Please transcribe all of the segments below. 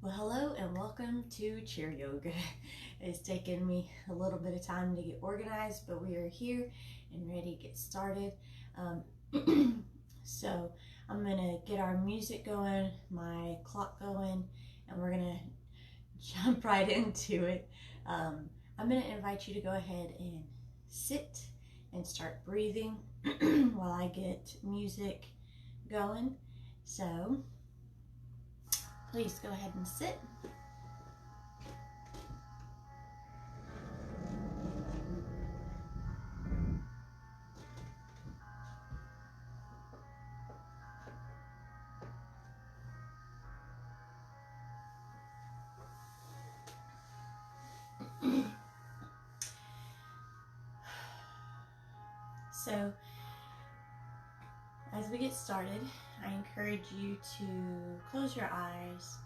Well, hello and welcome to chair yoga. It's taken me a little bit of time to get organized, but we are here and ready to get started. So I'm gonna get our music going, my clock going, and we're gonna jump right into it. I'm gonna invite you to go ahead and sit and start breathing while I get music going. So please go ahead and sit. So as we get started, I encourage you to close your eyes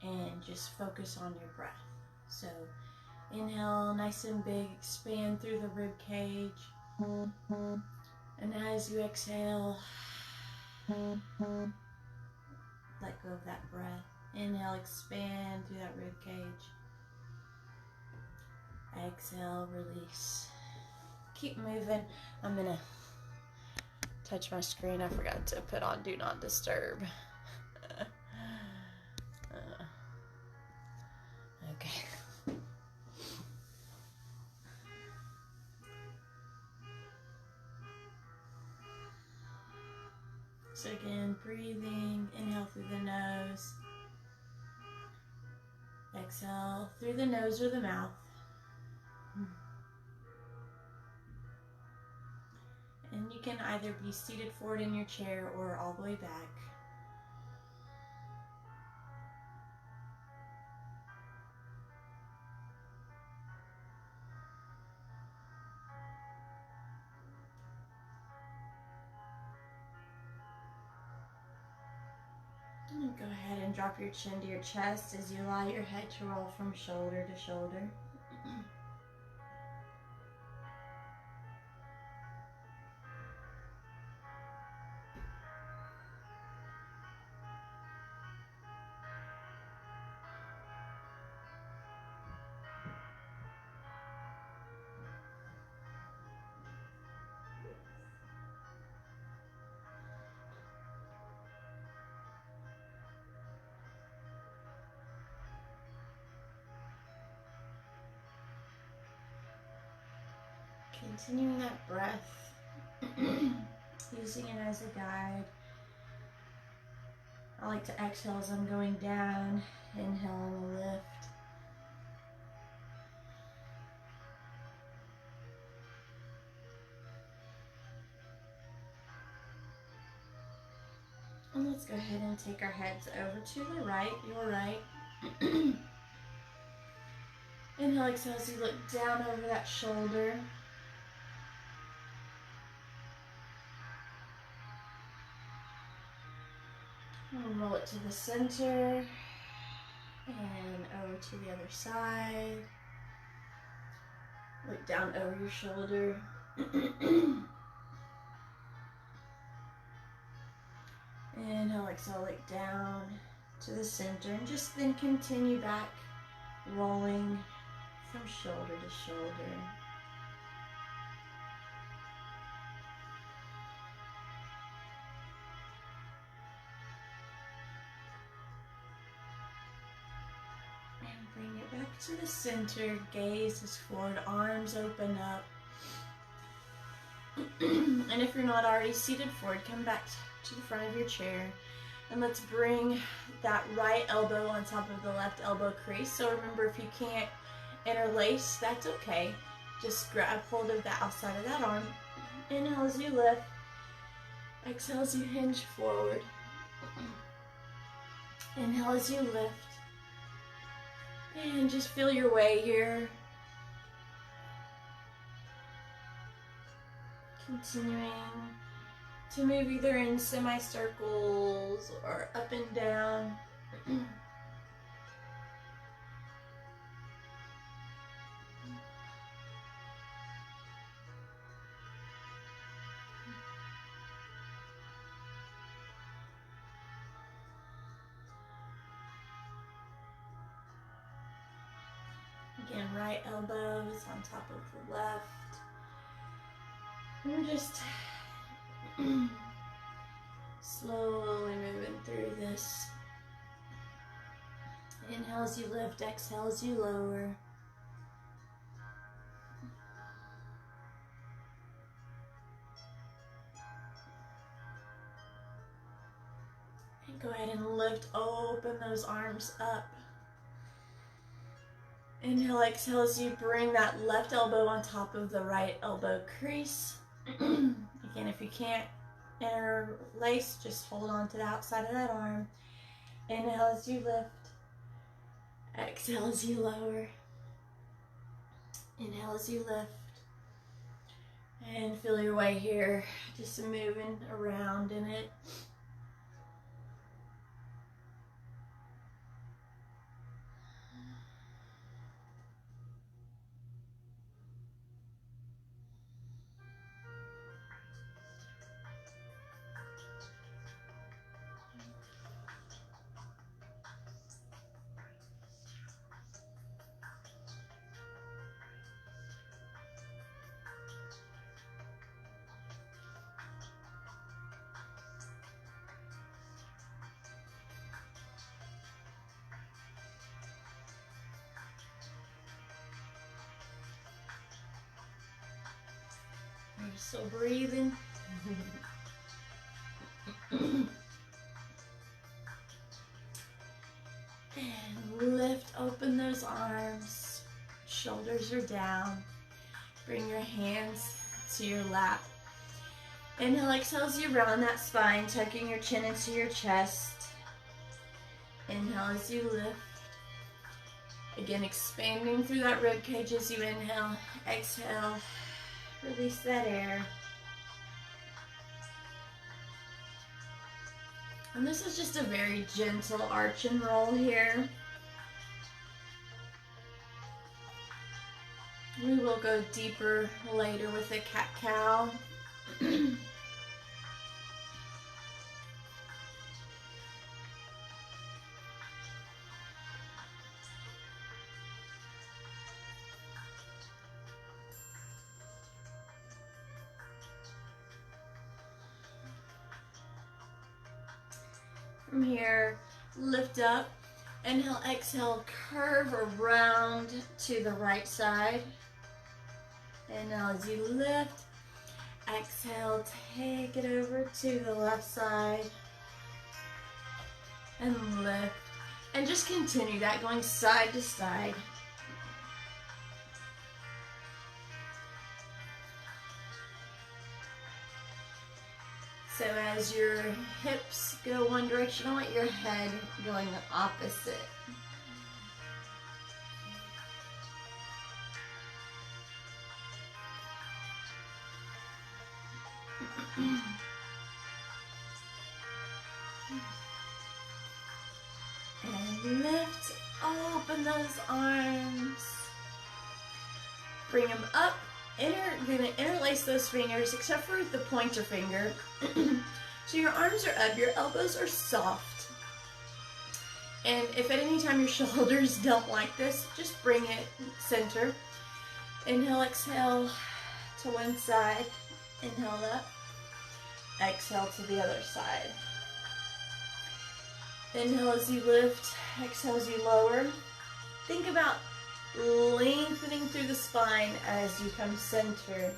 and just focus on your breath. So inhale nice and big, expand through the rib cage. And as you exhale, let go of that breath. Inhale, expand through that rib cage. Exhale, release. Keep moving. I'm gonna touch my screen. I forgot to put on Do Not Disturb. Okay. So again, breathing, inhale through the nose. Exhale through the nose or the mouth. And you can either be seated forward in your chair or all the way back. And go ahead and drop your chin to your chest as you allow your head to roll from shoulder to shoulder. Continuing that breath, using it as a guide. I like to exhale as I'm going down, inhale and lift. And let's go ahead and take our heads over to the right, your right. Inhale, exhale as you look down over that shoulder. And roll it to the center and over to the other side. Look down over your shoulder. Inhale, exhale, look down to the center, and just then continue back, rolling from shoulder to shoulder. And bring it back to the center, gaze is forward, arms open up. And if you're not already seated forward, come back to the front of your chair. And let's bring that right elbow on top of the left elbow crease. So remember, if you can't interlace, that's okay. Just grab hold of the outside of that arm. Inhale as you lift. Exhale as you hinge forward. Inhale as you lift. And just feel your way here. Continuing to move either in semicircles or up and down. Again, right elbow is on top of the left. And we're just slowly moving through this. Inhale as you lift, exhale as you lower. And go ahead and lift, open those arms up. Inhale, exhale as you bring that left elbow on top of the right elbow crease. Again, if you can't interlace, just hold on to the outside of that arm. Inhale as you lift. Exhale as you lower. Inhale as you lift. And feel your way here, just moving around in it. You're still breathing. And lift, open those arms. Shoulders are down. Bring your hands to your lap. Inhale, exhale as you round that spine, tucking your chin into your chest. Inhale as you lift. Again, expanding through that rib cage as you inhale. Exhale, release that air. And this is just a very gentle arch and roll here. We will go deeper later with the cat-cow. From here, lift up. Inhale, exhale, curve around to the right side. Inhale as you lift. Exhale, take it over to the left side. And lift. And just continue that, going side to side. So as your hips go one direction, I want your head going the opposite. And lift, open those arms. Bring them up. You're going to interlace those fingers except for the pointer finger. So your arms are up, your elbows are soft. And if at any time your shoulders don't like this, just bring it center. Inhale, exhale to one side. Inhale up. Exhale to the other side. Inhale as you lift. Exhale as you lower. Think about lengthening through the spine as you come center.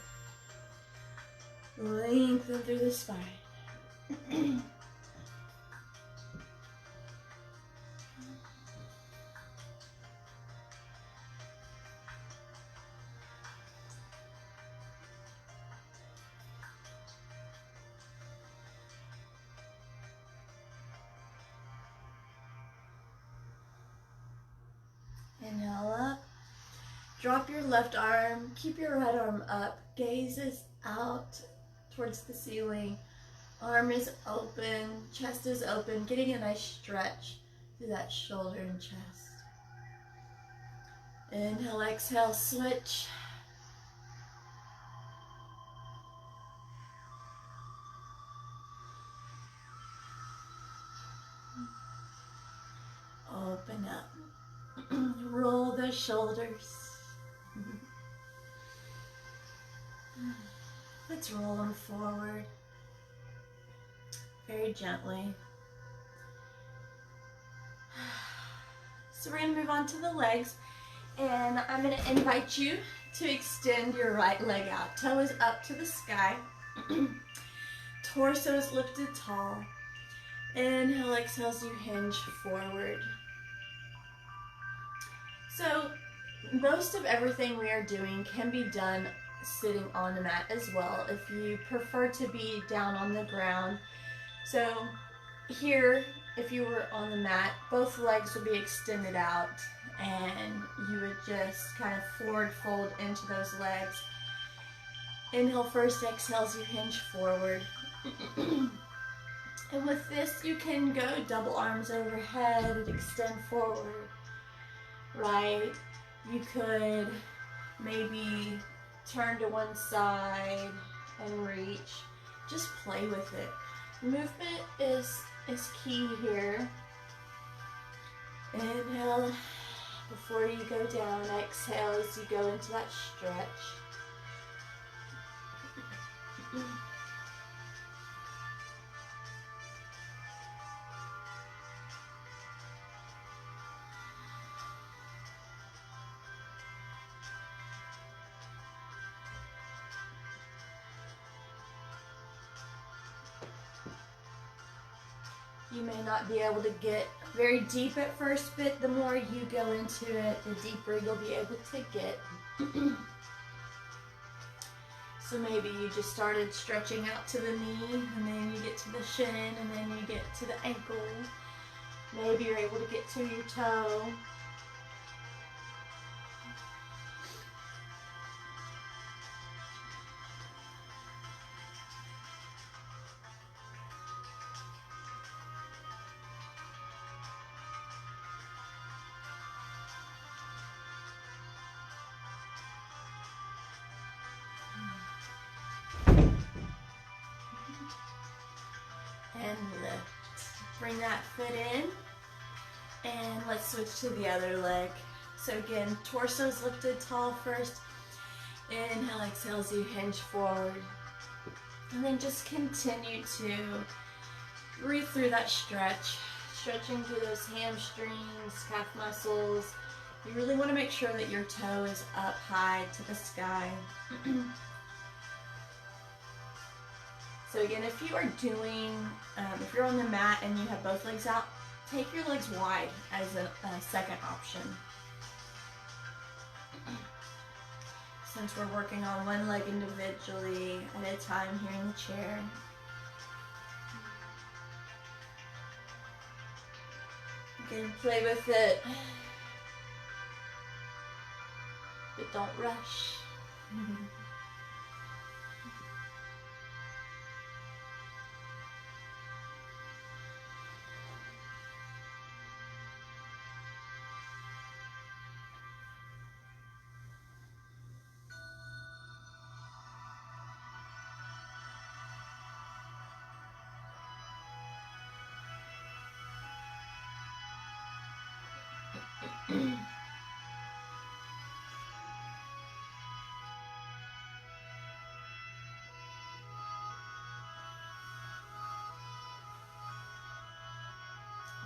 Lengthen through the spine. Inhale up. Drop your left arm. Keep your right arm up. Gaze is out towards the ceiling. Arm is open. Chest is open. Getting a nice stretch through that shoulder and chest. Inhale, exhale, switch. Open up. Roll the shoulders. Let's roll them forward very gently. So we're going to move on to the legs, and I'm going to invite you to extend your right leg out. Toe is up to the sky. Torso is lifted tall. Inhale, exhale as you hinge forward. So most of everything we are doing can be done sitting on the mat as well, if you prefer to be down on the ground. So here, if you were on the mat, both legs would be extended out, and you would just kind of forward fold into those legs. Inhale first, exhale as you hinge forward. And with this, you can go double arms overhead and extend forward, right? You could maybe turn to one side and reach. Just play with it. Movement is key here. Inhale before you go down. Exhale as you go into that stretch. You may not be able to get very deep at first, but the more you go into it, the deeper you'll be able to get. So maybe you just started stretching out to the knee, and then you get to the shin, and then you get to the ankle. Maybe you're able to get to your toe. And lift. Bring that foot in, and let's switch to the other leg. So again, torso's lifted tall first. Inhale, exhale as you hinge forward. And then just continue to breathe through that stretch, stretching through those hamstrings, calf muscles. You really want to make sure that your toe is up high to the sky. So again, if you are doing, if you're on the mat and you have both legs out, take your legs wide as a second option. Since we're working on one leg individually at a time here in the chair. Again, play with it, but don't rush.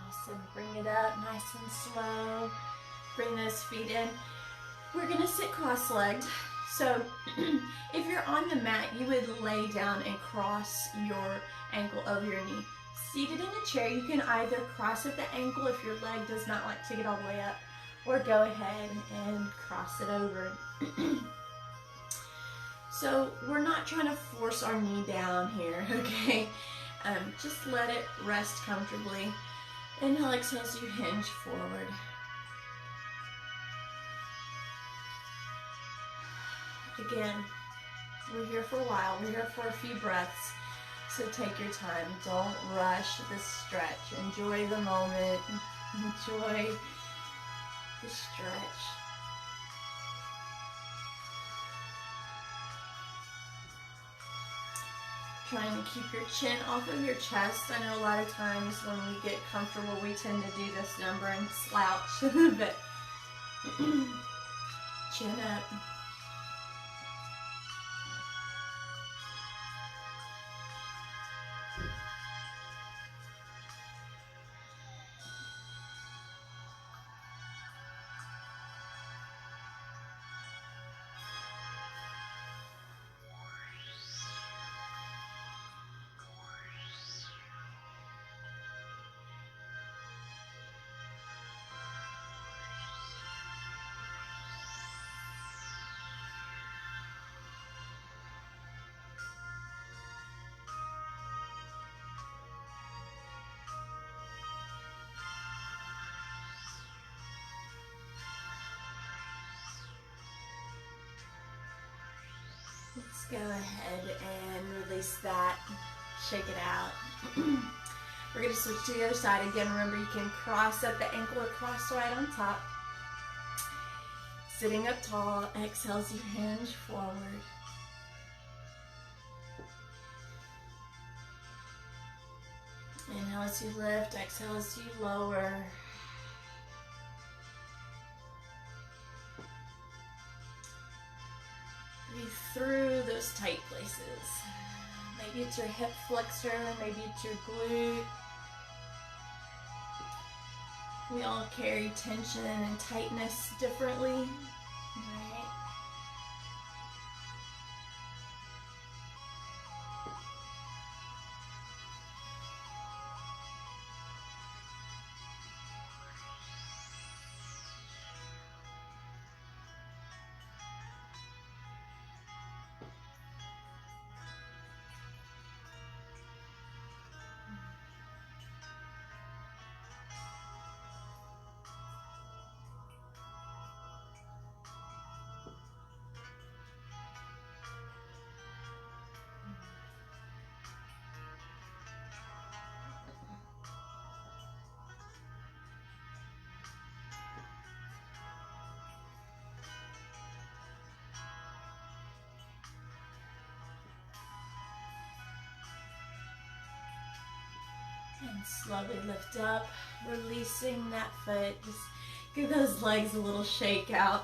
Awesome. Bring it up nice and slow. Bring those feet in. We're going to sit cross-legged. So if you're on the mat, you would lay down and cross your ankle over your knee. Seated in a chair, you can either cross at the ankle if your leg does not like to get all the way up, or go ahead and cross it over. So we're not trying to force our knee down here, okay? Just let it rest comfortably. Inhale, exhale as you hinge forward. Again, we're here for a while. We're here for a few breaths. So take your time. Don't rush this stretch. Enjoy the moment. Enjoy the stretch. Trying to keep your chin off of your chest. I know a lot of times when we get comfortable, we tend to do this number and slouch, but chin up. Let's go ahead and release that. Shake it out. We're going to switch to the other side. Again, remember you can cross up the ankle or cross right on top. Sitting up tall, exhale as you hinge forward. Inhale as you lift, exhale as you lower. Breathe through those tight places. Maybe it's your hip flexor, maybe it's your glute. We all carry tension and tightness differently, right? And slowly lift up, releasing that foot. Just give those legs a little shake out.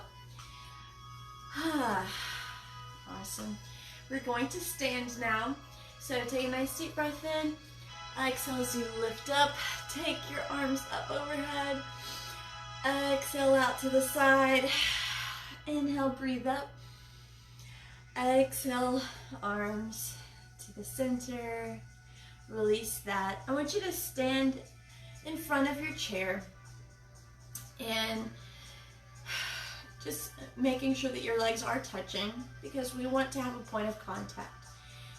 Awesome. We're going to stand now. So take a nice deep breath in. Exhale as you lift up. Take your arms up overhead. Exhale out to the side. Inhale, breathe up. Exhale, arms to the center. Release that. I want you to stand in front of your chair and just making sure that your legs are touching, because we want to have a point of contact.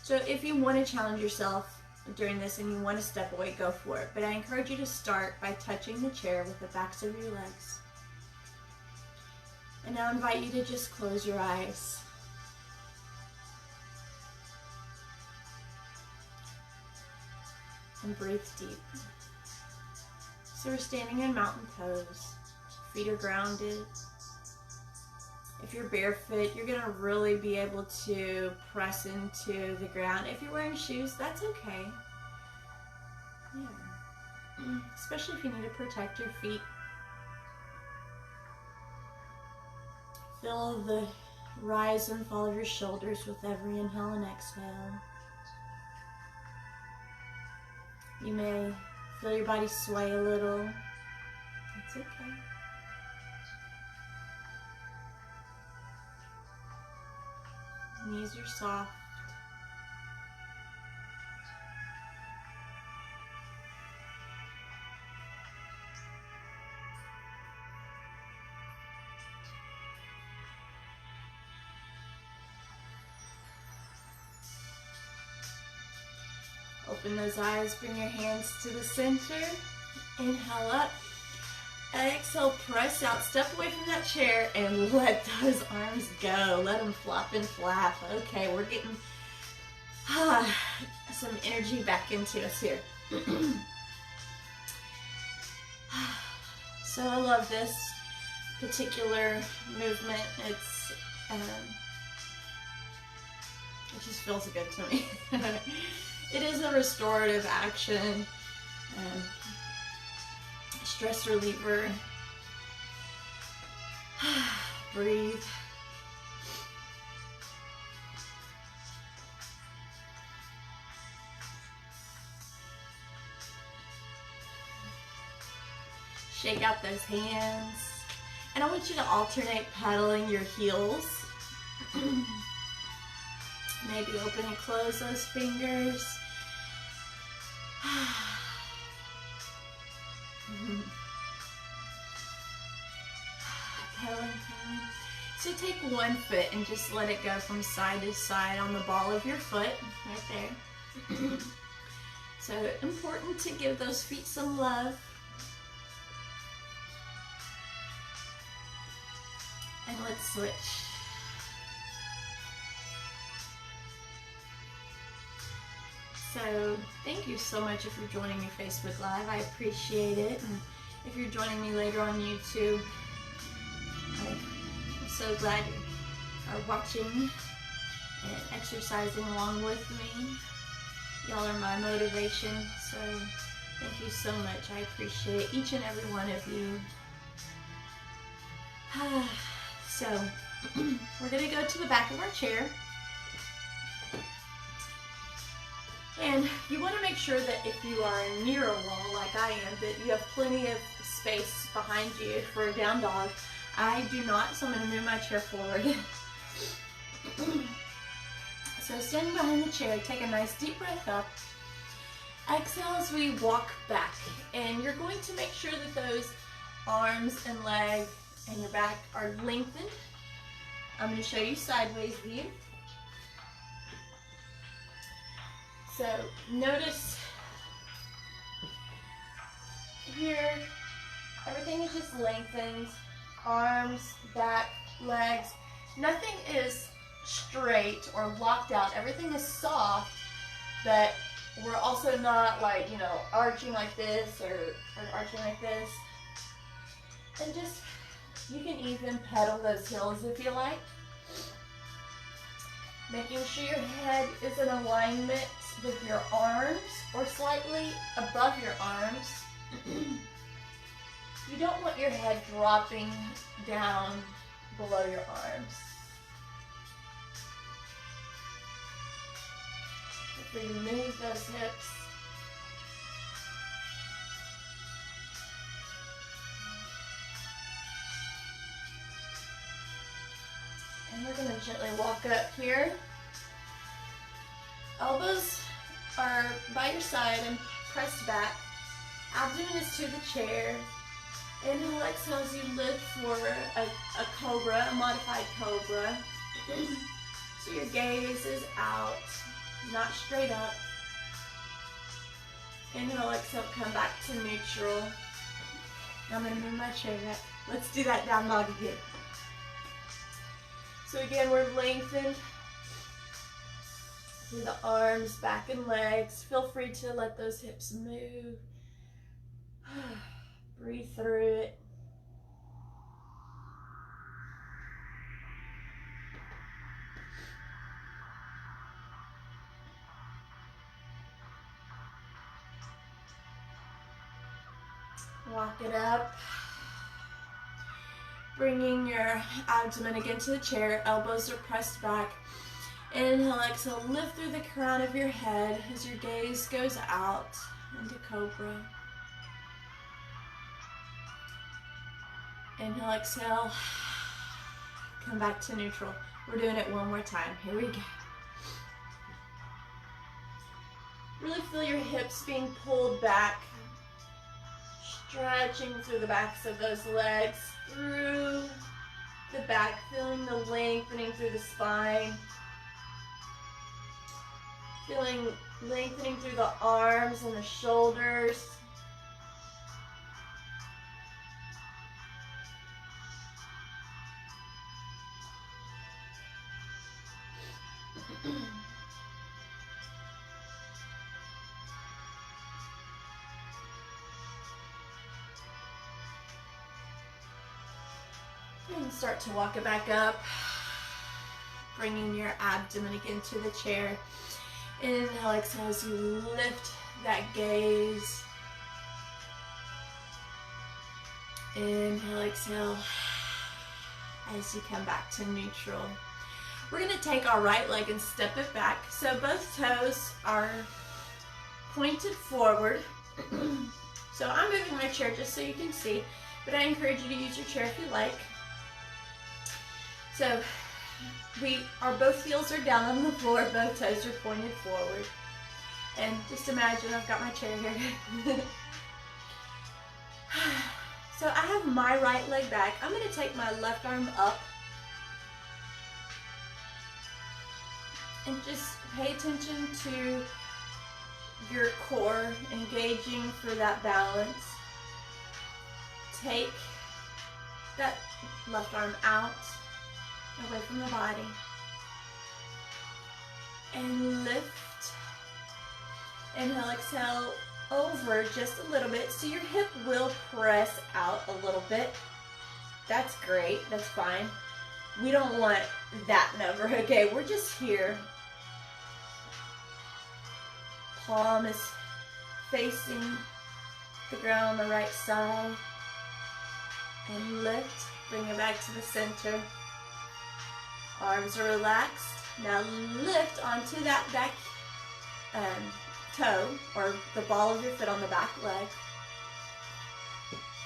So if you want to challenge yourself during this and you want to step away, go for it. But I encourage you to start by touching the chair with the backs of your legs. And now I invite you to just close your eyes. And breathe deep. So we're standing in mountain pose. Feet are grounded. If you're barefoot, you're gonna really be able to press into the ground. If you're wearing shoes, that's okay. Yeah. Especially if you need to protect your feet. Feel the rise and fall of your shoulders with every inhale and exhale. You may feel your body sway a little. It's okay. Knees are soft. Open those eyes, bring your hands to the center. Inhale up. Exhale, press out. Step away from that chair and let those arms go. Let them flop and flap. Okay, we're getting some energy back into us here. So I love this particular movement. It just feels good to me. It is a restorative action, stress reliever. Breathe. Shake out those hands. And I want you to alternate pedaling your heels. Maybe open and close those fingers. Pedaling time. So take one foot and just let it go from side to side on the ball of your foot, right there. So important to give those feet some love. And let's switch. So thank you so much if you're joining me Facebook Live. I appreciate it. And if you're joining me later on YouTube, I'm so glad you are watching and exercising along with me. Y'all are my motivation, so thank you so much. I appreciate each and every one of you. So we're going to go to the back of our chair. And you want to make sure that if you are near a wall like I am, that you have plenty of space behind you for a down dog. I do not, so I'm going to move my chair forward. So standing behind the chair, take a nice deep breath up. Exhale as we walk back. And you're going to make sure that those arms and legs and your back are lengthened. I'm going to show you sideways view. So notice here, everything is just lengthened. Arms, back, legs. Nothing is straight or locked out. Everything is soft, but we're also not like, you know, arching like this or arching like this. And just, you can even pedal those heels if you like. Making sure your head is in alignment with your arms or slightly above your arms. You don't want your head dropping down below your arms. So you move those hips. And we're going to gently walk up here. Elbows are by your side and pressed back. Abdomen is to the chair. Inhale, exhale as you lift for a cobra, a modified cobra. So your gaze is out, not straight up. Inhale, exhale, come back to neutral. Now I'm going to move my chair back. Let's do that down dog again. So again, we're lengthened through the arms, back and legs. Feel free to let those hips move. Breathe through it. Walk it up. Bringing your abdomen again to the chair. Elbows are pressed back. Inhale, exhale, lift through the crown of your head as your gaze goes out into cobra. Inhale, exhale, come back to neutral. We're doing it one more time. Here we go. Really feel your hips being pulled back, stretching through the backs of those legs, through the back, feeling the lengthening through the spine. Feeling lengthening through the arms and the shoulders. And start to walk it back up, bringing your abdomen again to the chair. Inhale, exhale as you lift that gaze. Inhale, exhale as you come back to neutral. We're going to take our right leg and step it back. So both toes are pointed forward. So I'm moving my chair just so you can see, but I encourage you to use your chair if you like. So both heels are down on the floor, both toes are pointed forward. And just imagine I've got my chair here. So I have my right leg back. I'm going to take my left arm up. And just pay attention to your core, engaging for that balance. Take that left arm out, away from the body. And lift. Inhale, exhale, over just a little bit. So your hip will press out a little bit. That's great, that's fine. We don't want that number, okay? We're just here. Palm is facing the ground on the right side. And lift, bring it back to the center. Arms are relaxed. Now lift onto that back toe, or the ball of your foot on the back leg.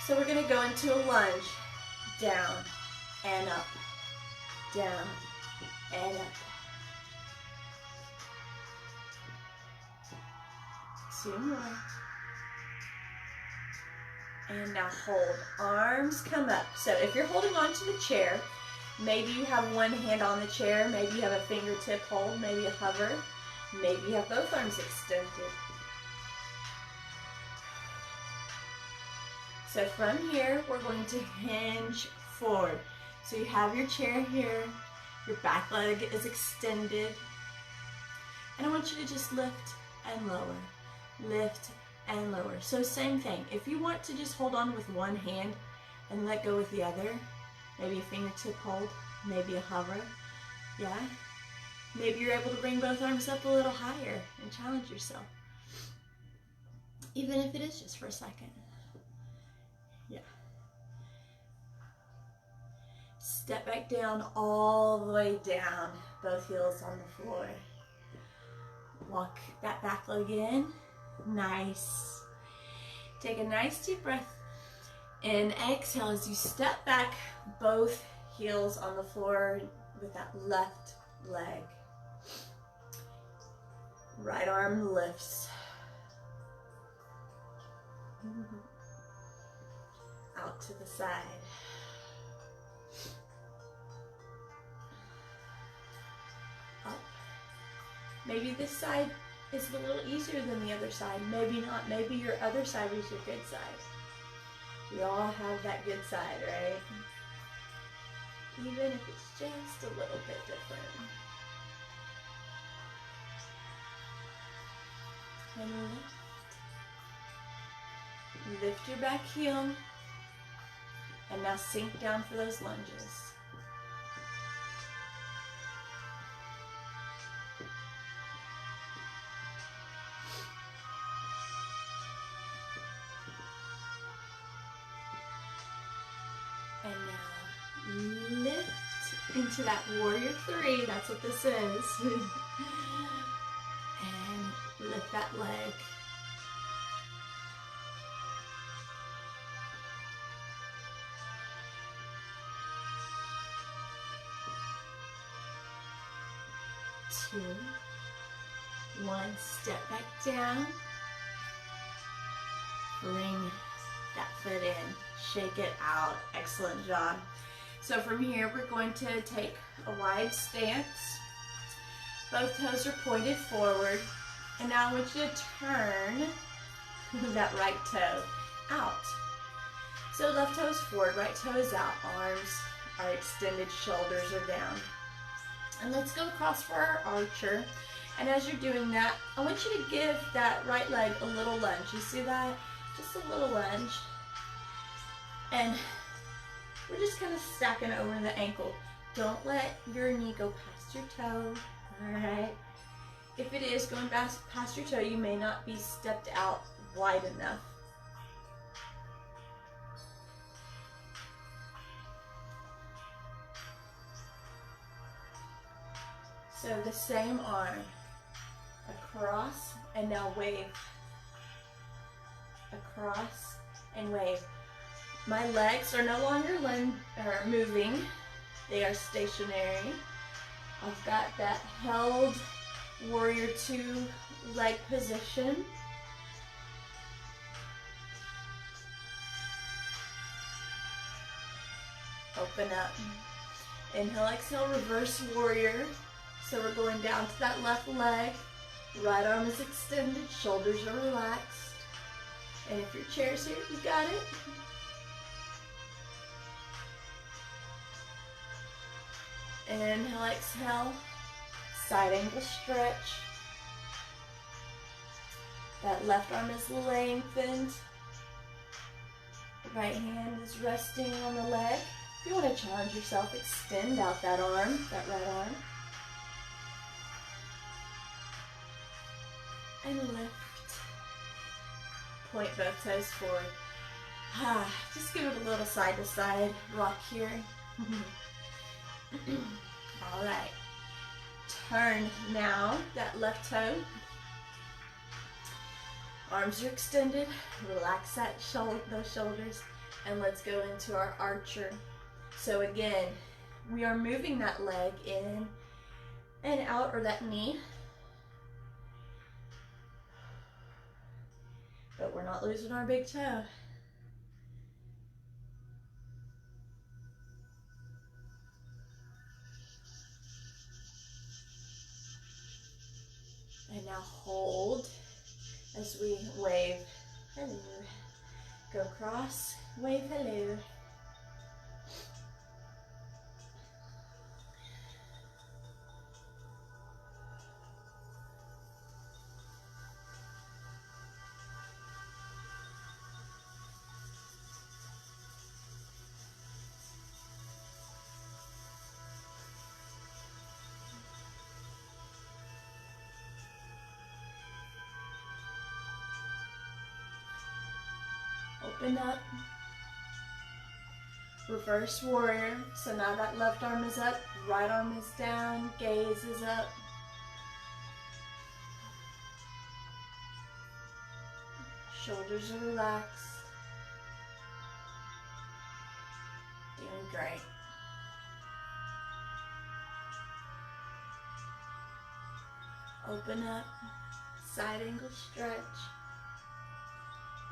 So we're gonna go into a lunge. Down and up, down and up. 2 more. And now hold, arms come up. So if you're holding on to the chair, maybe you have one hand on the chair, maybe you have a fingertip hold, maybe a hover, maybe you have both arms extended. So from here, we're going to hinge forward. So you have your chair here, your back leg is extended, and I want you to just lift and lower, lift and lower. So same thing, if you want to just hold on with one hand and let go with the other, maybe a fingertip hold, maybe a hover, yeah? Maybe you're able to bring both arms up a little higher and challenge yourself, even if it is just for a second. Yeah. Step back down, all the way down, both heels on the floor. Walk that back leg in, nice. Take a nice deep breath and exhale as you step back, both heels on the floor with that left leg. Right arm lifts. Out to the side. Up. Maybe this side is a little easier than the other side. Maybe not. Maybe your other side is your good side. We all have that good side, right? Even if it's just a little bit different. And lift. Lift your back heel. And now sink down for those lunges. And now lift into that warrior 3. That's what this is. And lift that leg. Two, one, step back down, bring that foot in, shake it out, excellent job. So from here we're going to take a wide stance, both toes are pointed forward, and now I want you to turn that right toe out. So left toe is forward, right toe is out, arms are extended, shoulders are down. And let's go across for our archer. And as you're doing that, I want you to give that right leg a little lunge. You see that? Just a little lunge. And we're just kind of stacking over the ankle. Don't let your knee go past your toe. Alright? If it is going past your toe, you may not be stepped out wide enough. So the same arm, across, and now wave. Across and wave. My legs are no longer moving, they are stationary. I've got that held warrior 2 leg position. Open up. Inhale, exhale, reverse warrior. So we're going down to that left leg, right arm is extended, shoulders are relaxed. And if your chair's here, you got it. Inhale, exhale, side angle stretch. That left arm is lengthened. The right hand is resting on the leg. If you want to challenge yourself, extend out that arm, that right arm. And lift. Point both toes forward. Just give it a little side to side rock here. All right. Turn now that left toe. Arms are extended. Relax those shoulders, and let's go into our archer. So again, we are moving that leg in and out, or that knee, but we're not losing our big toe. And now hold as we wave hello. Go cross, wave hello. Open up. Reverse warrior. So now that left arm is up, right arm is down, gaze is up. Shoulders are relaxed. Doing great. Open up, side angle stretch.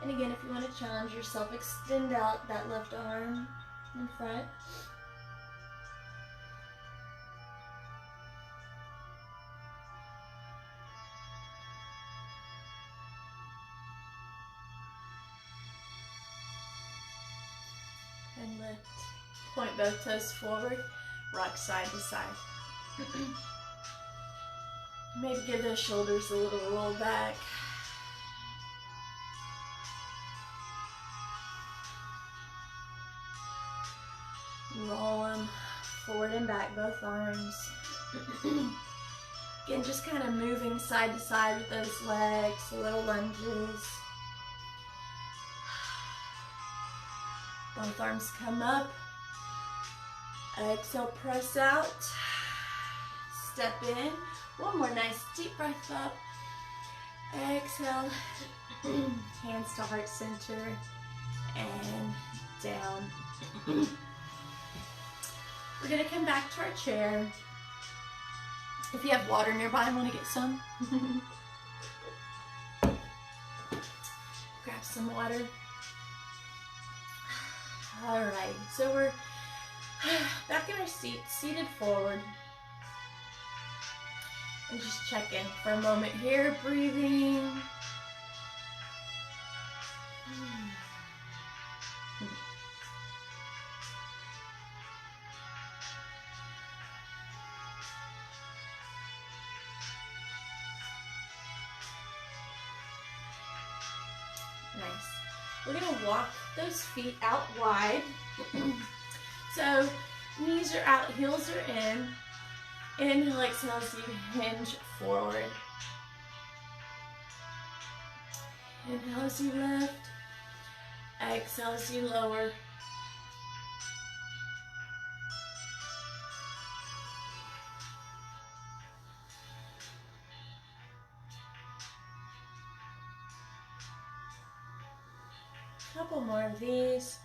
And again, if you want to challenge yourself, extend out that left arm in front. And lift. Point both toes forward, rock side to side. Maybe give those shoulders a little roll back. Roll them forward and back, both arms. Again, just kind of moving side to side with those legs, little lunges. Both arms come up. Exhale, press out. Step in. One more nice deep breath up. Exhale. Hands to heart center. And down. We're going to come back to our chair. If you have water nearby, I want to get some. Grab some water. All right, so we're back in our seat, seated forward. And just check in for a moment here, breathing. Nice. We're going to walk those feet out wide. So knees are out, heels are in. Inhale, exhale as you hinge forward. Inhale as you lift. Exhale as you lower. Couple more of these.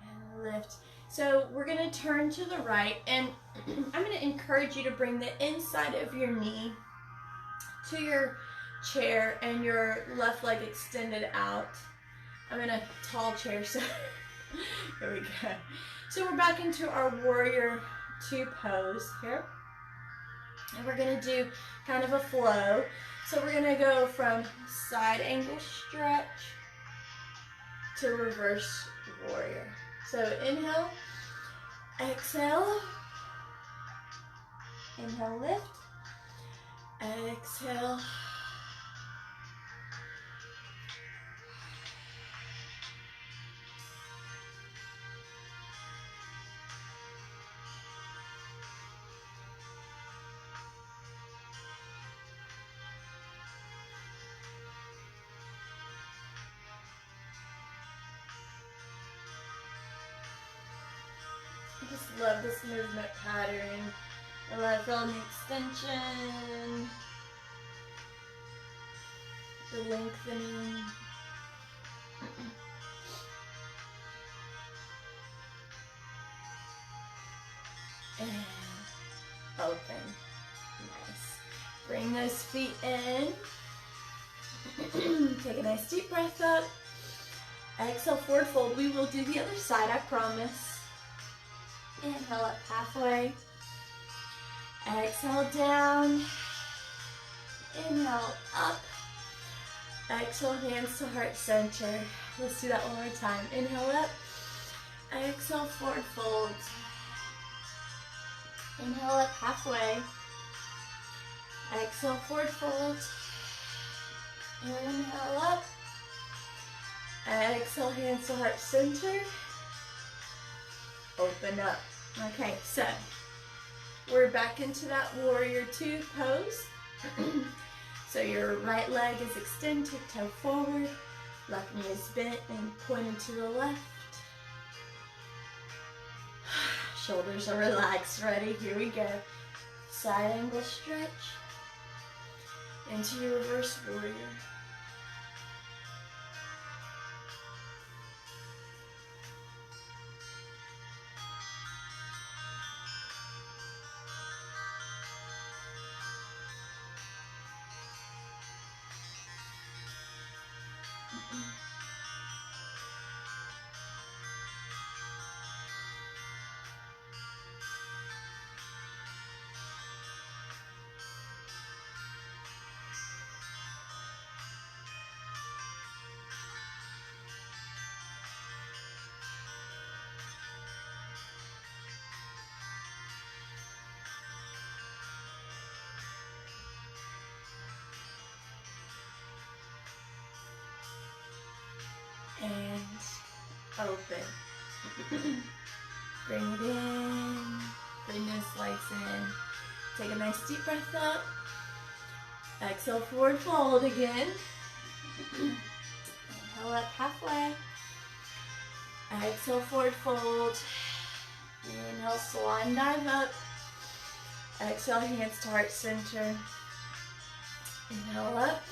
And lift. So we're going to turn to the right, and I'm going to encourage you to bring the inside of your knee to your chair and your left leg extended out. I'm in a tall chair, so here we go. So we're back into our warrior two pose here. And we're going to do kind of a flow. So we're going to go from side angle stretch to reverse warrior. So inhale, exhale, inhale, lift, exhale, I just love this movement pattern. I love feeling the extension, the lengthening. And open. Nice. Bring those feet in. Take a nice deep breath up. Exhale, forward fold. We will do the other side, I promise. Inhale up halfway. Exhale down. Inhale up. Exhale, hands to heart center. Let's do that one more time. Inhale up. Exhale, forward fold. Inhale up halfway. Exhale, forward fold. Inhale up. Exhale, hands to heart center. Open up. Okay, so we're back into that warrior two pose. So your right leg is extended, toe forward. Left knee is bent and pointed to the left. Shoulders are relaxed. Ready? Here we go. Side angle stretch into your reverse warrior. And open. Bring it in. Bring those legs in. Take a nice deep breath up. Exhale, forward fold again. Inhale up halfway. Exhale, forward fold. Inhale, swan dive up. Exhale, hands to heart center. Inhale up.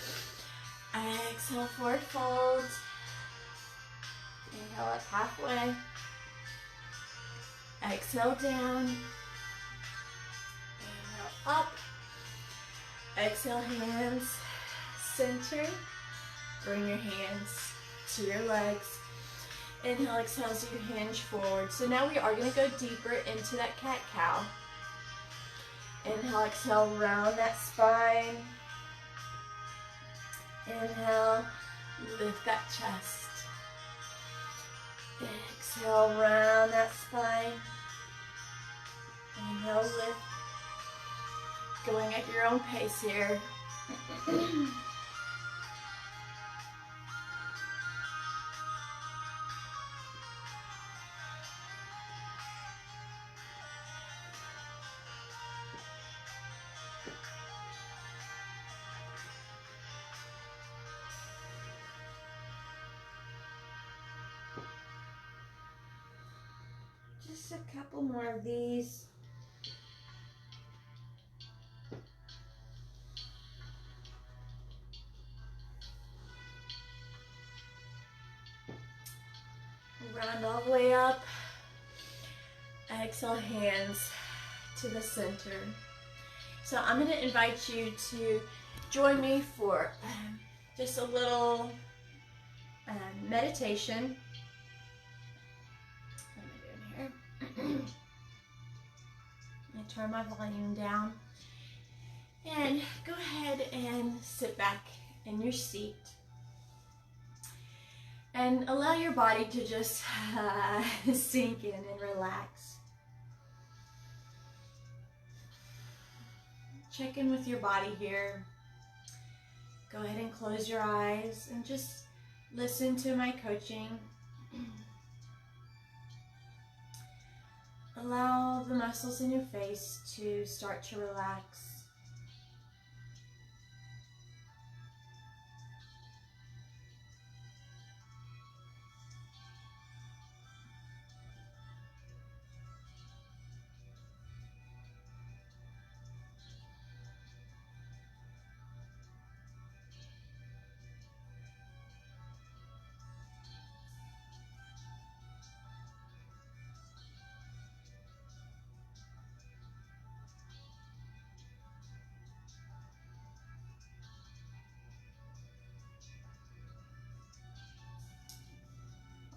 Exhale, forward fold. Inhale up halfway. Exhale down. Inhale up. Exhale, hands center. Bring your hands to your legs. Inhale, exhale as you hinge forward. So now we are going to go deeper into that cat-cow. Inhale, exhale, round that spine. Inhale, lift that chest. Exhale, round that spine. Inhale, lift. Going at your own pace here. Just a couple more of these. Round all the way up. Exhale, hands to the center. So I'm going to invite you to join me for just a little meditation. What am I doing here? I turn my volume down. And go ahead and sit back in your seat. And allow your body to just sink in and relax. Check in with your body here. Go ahead and close your eyes and just listen to my coaching. Allow the muscles in your face to start to relax.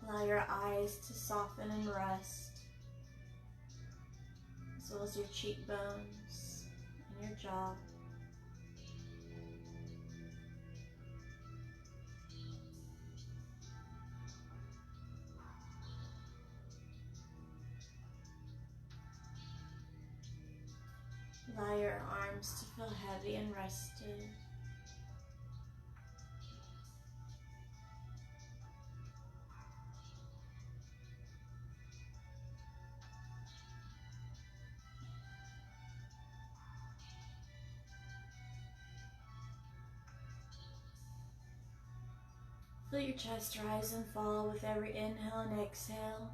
Allow your eyes to soften and rest, as well as your cheekbones and your jaw. Allow your arms to feel heavy and rested. Feel your chest rise and fall with every inhale and exhale.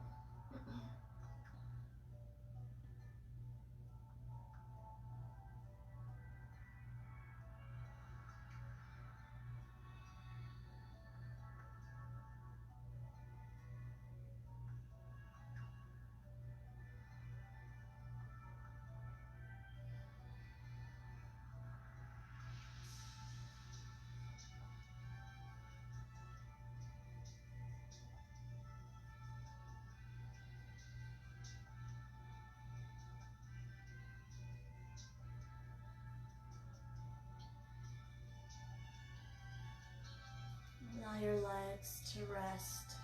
Allow your legs to rest.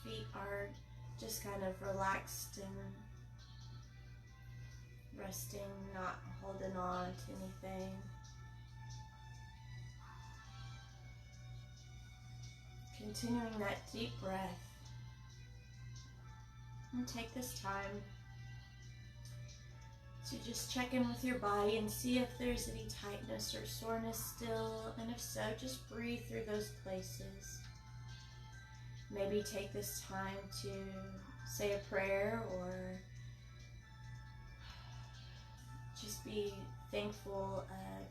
Feet are just kind of relaxed and resting, not holding on to anything. Continuing that deep breath. And take this time to just check in with your body and see if there's any tightness or soreness still, and if so, just breathe through those places. Maybe take this time to say a prayer or just be thankful of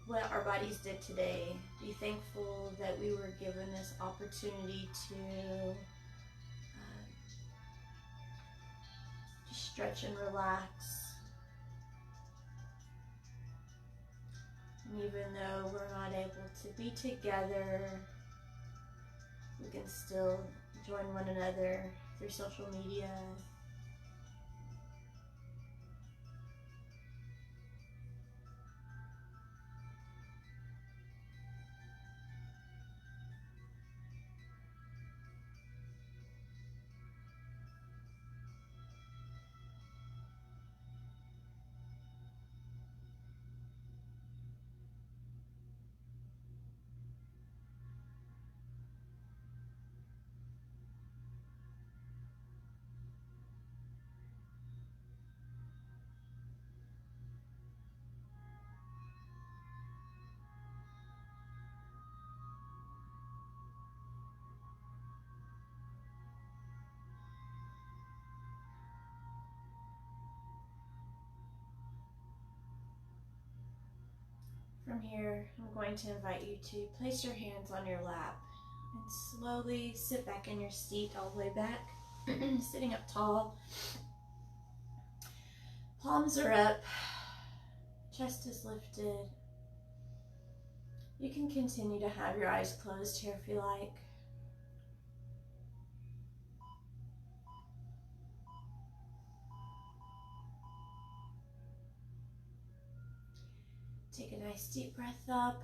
what our bodies did today. Be thankful that we were given this opportunity to stretch and relax. And even though we're not able to be together, we can still join one another through social media. From here, I'm going to invite you to place your hands on your lap and slowly sit back in your seat all the way back, sitting up tall. Palms are up, chest is lifted. You can continue to have your eyes closed here if you like. Take a nice deep breath up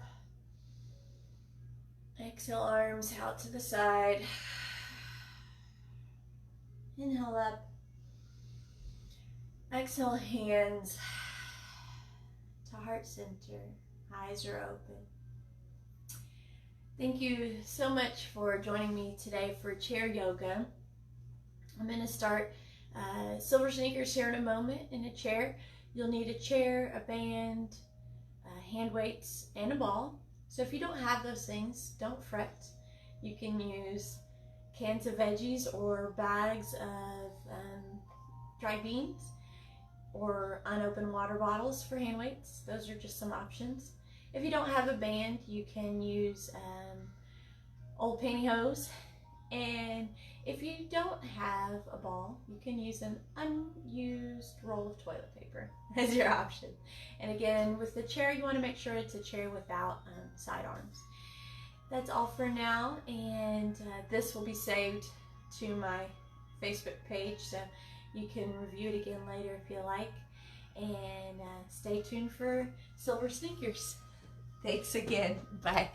Exhale, arms out to the side. Inhale up. Exhale, hands to heart center. Eyes are open. Thank you so much for joining me today for chair yoga. I'm going to start silver sneakers here in a moment in a chair. You'll need a chair, a band, hand weights, and a ball. So if you don't have those things, don't fret. You can use cans of veggies or bags of dried beans or unopened water bottles for hand weights. Those are just some options. If you don't have a band, you can use old pantyhose. And if you don't have a ball, you can use an unused roll of toilet paper as your option. And again, with the chair, you want to make sure it's a chair without side arms. That's all for now, and this will be saved to my Facebook page, so you can review it again later if you like. And stay tuned for silver sneakers. Thanks again. Bye.